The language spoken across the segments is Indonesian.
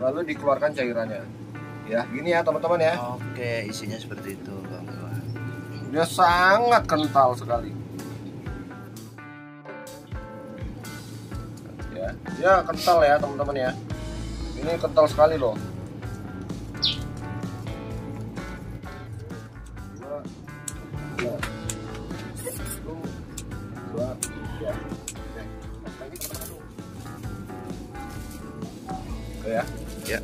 lalu dikeluarkan cairannya. Ya, gini ya teman-teman ya. Oke, isinya seperti itu, Bang. Dia sangat kental sekali. Ya kental ya teman-teman ya. Ini kental sekali loh. Ya. Ya.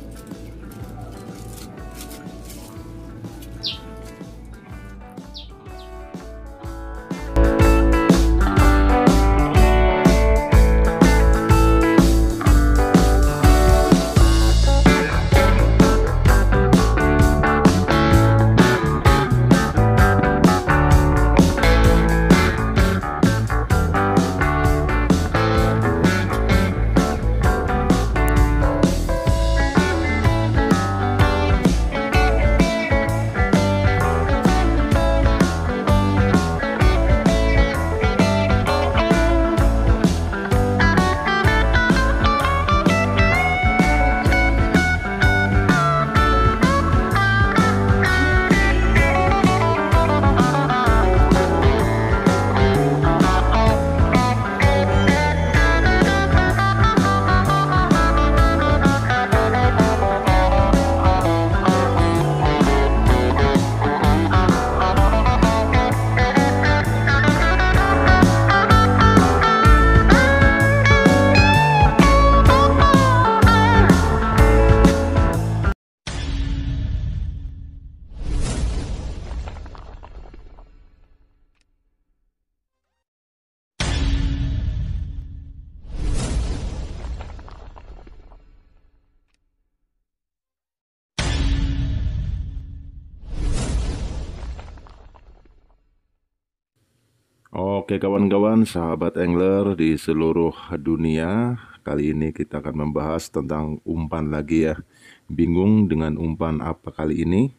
Oke kawan-kawan, sahabat angler di seluruh dunia, kali ini kita akan membahas tentang umpan lagi ya. Bingung dengan umpan apa kali ini?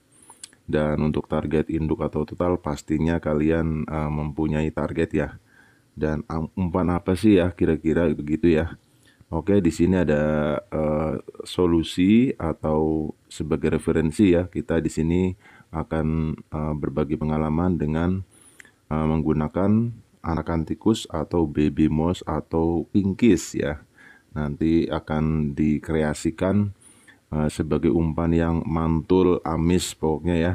Dan untuk target induk atau total pastinya kalian mempunyai target ya. Dan umpan apa sih ya kira-kira begitu ya. Oke, di sini ada solusi atau sebagai referensi ya. Kita di sini akan berbagi pengalaman dengan menggunakan anakan tikus atau baby mouse atau pinkis ya. Nanti akan dikreasikan sebagai umpan yang mantul amis pokoknya ya.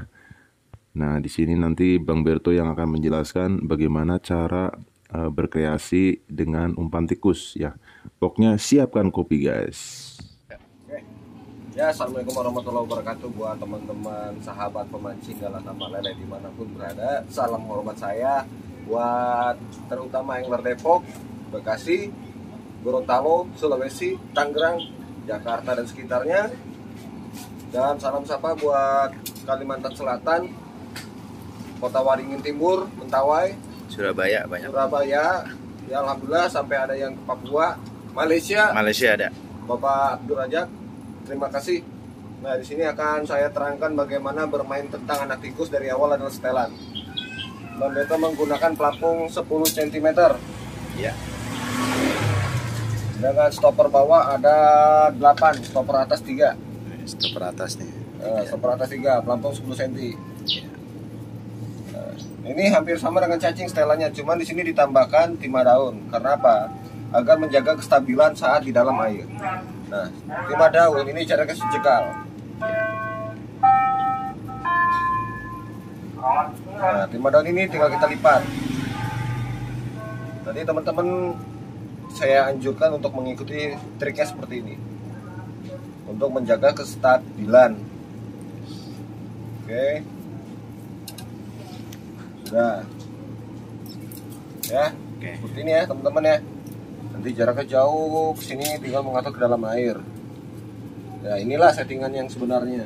Nah, di sini nanti Bang Berto yang akan menjelaskan bagaimana cara berkreasi dengan umpan tikus ya. Pokoknya siapkan kopi guys. Ya, assalamualaikum warahmatullahi wabarakatuh buat teman-teman sahabat pemancing galah tambak lele dimanapun berada. Salam hormat saya buat terutama angler Depok, Bekasi, Gorontalo, Sulawesi, Tangerang, Jakarta dan sekitarnya. Dan salam sapa buat Kalimantan Selatan, Kota Waringin Timur, Mentawai, Surabaya banyak. Surabaya. Ya alhamdulillah sampai ada yang ke Papua, Malaysia ada. Bapak Abdul Rajak. Terima kasih. Nah, di sini akan saya terangkan bagaimana bermain tentang anak tikus dari awal adalah setelan. Bang Beto menggunakan pelampung 10 cm. Ya. Dengan stopper bawah ada 8, stopper atas 3. Stopper atas nih. Stopper atas 3, pelampung 10 cm. Ini hampir sama dengan cacing setelannya, cuman di sini ditambahkan timah daun. Karena apa? Agar menjaga kestabilan saat di dalam air. Nah, timah daun ini cara kasih cekal. Nah, timah daun ini tinggal kita lipat. Tadi teman-teman saya anjurkan untuk mengikuti triknya seperti ini untuk menjaga kestabilan. Oke, sudah ya. Oke. Seperti ini ya teman-teman ya. Nanti jaraknya jauh ke sini tinggal mengatur ke dalam air. Ya, inilah settingan yang sebenarnya.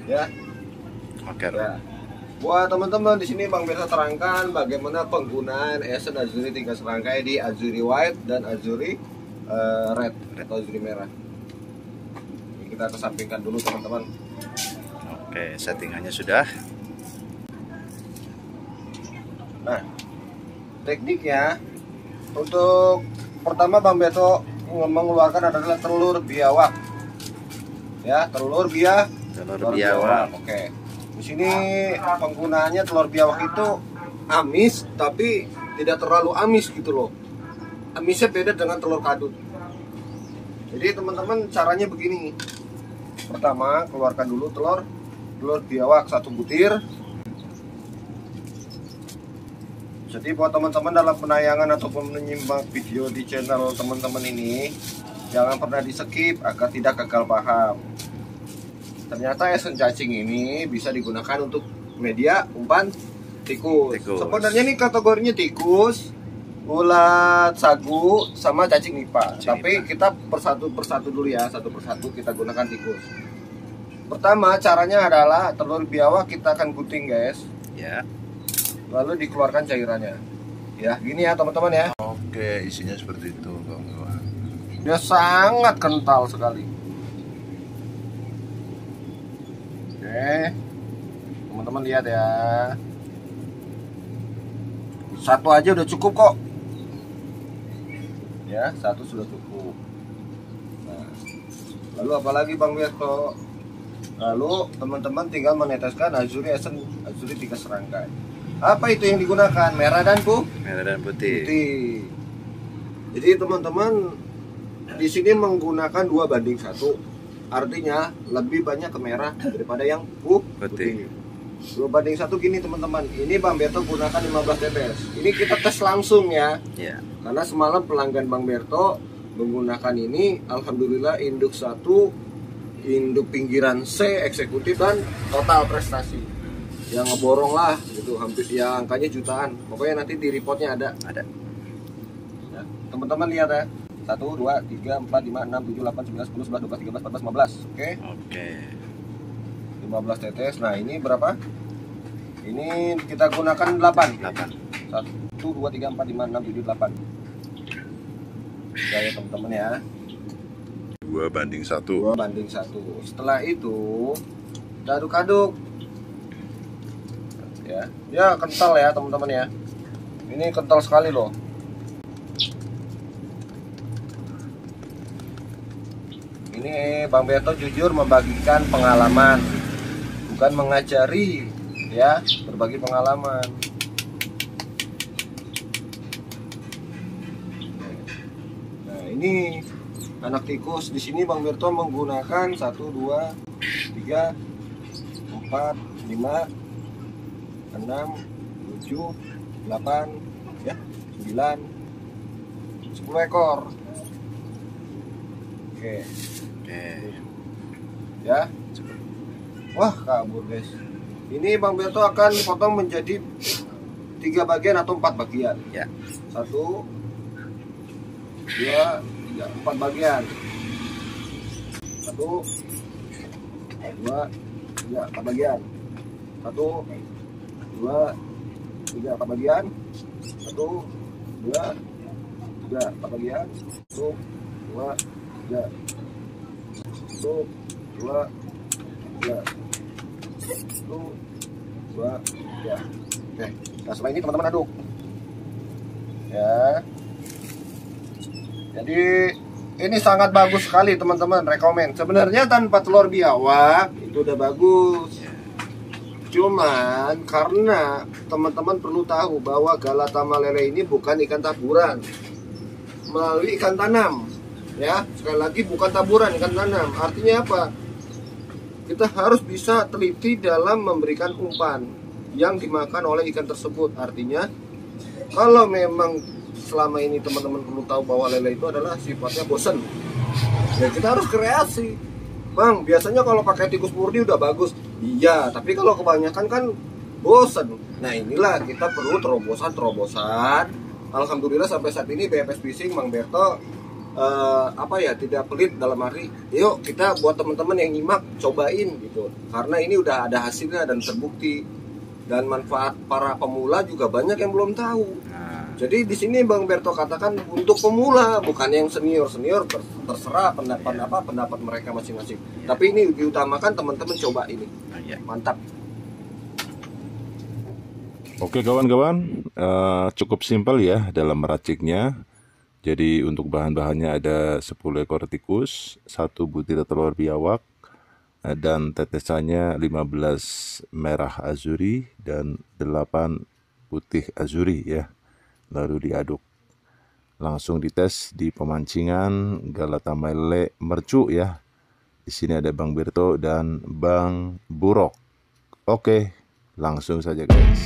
Ya. Oke. Ya. Buat teman-teman di sini Bang Berto terangkan bagaimana penggunaan Esen Azuri 3 serangkai di Azuri White dan Azuri red atau Azuri merah. Ini kita kesampingkan dulu teman-teman. Oke, settingannya sudah. Nah, tekniknya untuk pertama Bang Beto mengeluarkan adalah telur biawak. Ya, telur biawak. Oke. Di sini penggunaannya telur biawak itu amis tapi tidak terlalu amis gitu loh. Amisnya beda dengan telur kadut. Jadi teman-teman caranya begini. Pertama, keluarkan dulu telur biawak 1 butir. Jadi buat teman-teman dalam penayangan ataupun menyimak video di channel teman-teman ini, jangan pernah di skip agar tidak gagal paham. Ternyata esen cacing ini bisa digunakan untuk media umpan tikus. Sebenarnya ini kategorinya tikus, ulat sagu, sama cacing nipah. Tapi kita persatu dulu ya, satu persatu kita gunakan tikus. Pertama caranya adalah telur biawak kita akan gunting guys. Ya. Lalu dikeluarkan cairannya. Ya, gini ya teman-teman ya. Oke, isinya seperti itu, kawan-kawan. Dia sangat kental sekali. Oke, teman-teman lihat ya. Satu aja udah cukup kok. Ya, satu sudah cukup. Nah, lalu apalagi Bang Beto? Lalu teman-teman tinggal meneteskan azuri 3 serangkai. Apa itu yang digunakan? Merah dan putih. Jadi teman-teman di sini menggunakan 2:1. Artinya lebih banyak ke merah daripada yang putih. 2:1 gini teman-teman. Ini Bang Berto gunakan 15 tetes. Ini kita tes langsung ya. Ya. Karena semalam pelanggan Bang Berto menggunakan ini, alhamdulillah induk 1, induk pinggiran C, eksekutif dan total prestasi. Yang ngeborong lah gitu, hampir ya angkanya jutaan. Pokoknya nanti di reportnya ada. Ya, teman-teman lihat ya. 1, 2, 3, 4, 5, 6, 7, 8, 9, 10, 11, 12, 13, 14, 15. Oke. 15 tetes. Nah, ini berapa? Ini kita gunakan 8. 1, 2, 3, 4, 5, 6, 7, 8. Ya teman-teman ya. 2:1. 2:1. Setelah itu kita aduk-aduk. Ya kental ya teman-teman ya. Ini kental sekali loh. Ini Bang Beto jujur membagikan pengalaman, bukan mengajari ya, berbagi pengalaman. Nah, ini anak tikus. Di sini Bang Beto menggunakan 1, 2, 3, 4, 5, 6, 7, 8, ya, 9, 10 ekor. Oke. Ya. Wah, kabur guys. Ini Bang Beto akan potong menjadi 3 bagian atau 4 bagian. Ya. 1, 2, 3, 4 bagian. 1, 2, 3, 4 bagian. 1, 2, 3, 4 bagian. 1, 2, 3, 4 bagian. 1, 2, 3. 1, 2, 3. 1, 2, 3. Oke, nah setelah ini teman-teman aduk ya. Jadi ini sangat bagus sekali teman-teman, rekomen. Sebenarnya tanpa telur biawak itu udah bagus. Cuman karena teman-teman perlu tahu bahwa Galatama lele ini bukan ikan taburan, melalui ikan tanam. Ya, sekali lagi bukan taburan, ikan tanam. Artinya apa? Kita harus bisa teliti dalam memberikan umpan yang dimakan oleh ikan tersebut. Artinya kalau memang selama ini teman-teman perlu tahu bahwa lele itu adalah sifatnya bosen, ya kita harus kreasi. Bang, biasanya kalau pakai tikus murni udah bagus. Iya, tapi kalau kebanyakan kan bosen. Nah, inilah kita perlu terobosan. Alhamdulillah sampai saat ini BFS Fishing Bang Berto tidak pelit dalam arti yuk kita buat teman-teman yang nyimak cobain gitu, karena ini udah ada hasilnya dan terbukti, dan manfaat para pemula juga banyak yang belum tahu. Jadi di sini Bang Berto katakan untuk pemula, bukan yang senior. Terserah pendapat mereka masing-masing. Tapi ini diutamakan teman-teman coba ini. Mantap. Oke kawan-kawan, cukup simpel ya dalam meraciknya. Jadi untuk bahan-bahannya ada 10 ekor tikus, 1 butir telur biawak, dan tetesannya 15 merah azuri dan 8 putih azuri ya. Lalu diaduk. Langsung dites di pemancingan Galata Mele Mercu ya. Di sini ada Bang Berto dan Bang Burok. Oke, langsung saja guys.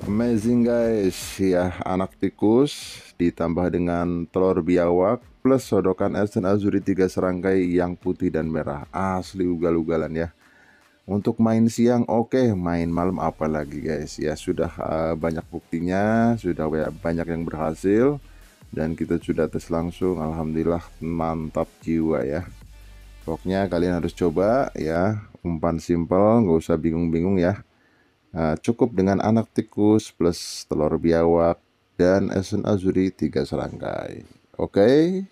Amazing guys ya, anak tikus ditambah dengan telur biawak plus sodokan esen azuri 3 serangkai yang putih dan merah, asli ugal-ugalan ya. Untuk main siang oke, main malam apalagi guys ya, sudah banyak buktinya, sudah banyak yang berhasil dan kita sudah tes langsung, alhamdulillah mantap jiwa ya. Pokoknya kalian harus coba ya, umpan simple, nggak usah bingung-bingung ya. Cukup dengan anak tikus plus telur biawak dan esen azuri 3 serangkai. Oke.